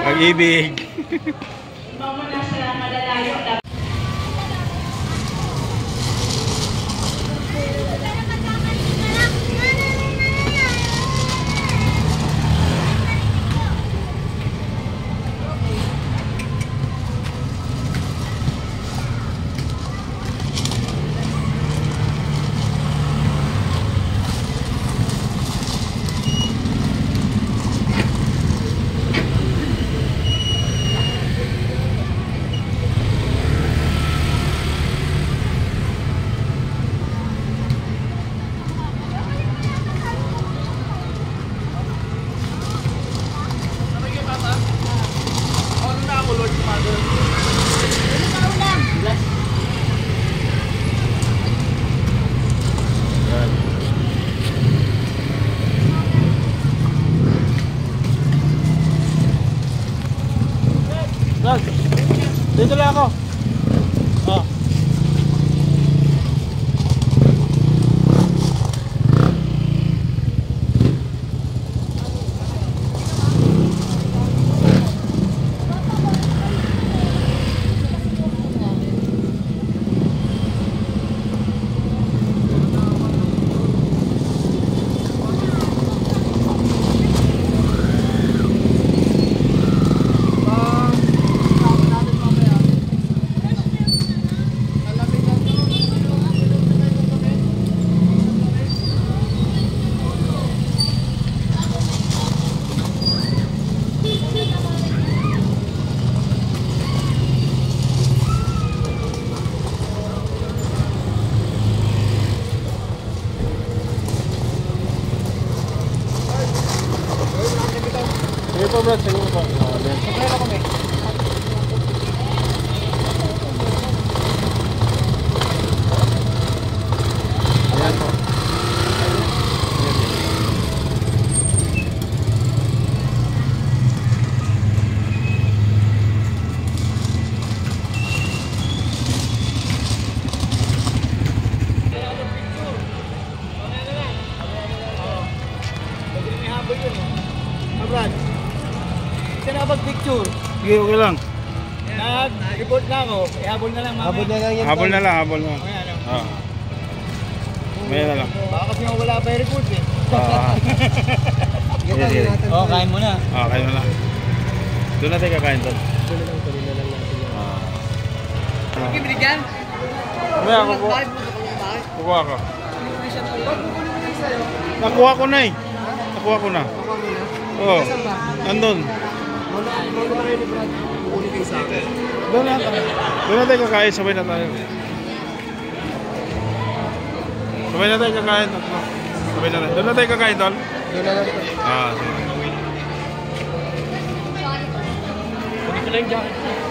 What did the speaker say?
Pag-ibig. Iba mo na sa malalayo. Dito lang ako. Oh. Sige po bro, sige po. Sabay na kami. Ayan po. Brad, siya nakapag-picture. Sige, okay lang. Nag-report na ako. Ihabol na lang mamaya. Habol na lang, habol na. Oo. Maya na lang. Baka kasi wala pa yung report eh. Sige. Oo, kain mo na. Oo, kain mo na. Doon natin kakain doon. Tuloy na lang natin yan. Okay, binigyan? Maya, kukuha ko. Nakuha ko na eh. Nakuha ko na. Oo. Andun. Doon natin kakain. Sabay na tayo. Sabay na tayo kakain. Sabay na tayo. Doon na tayo kakain, Tol? Doon na lang ito. Ah, sige. Kunin ko lang yung jacket.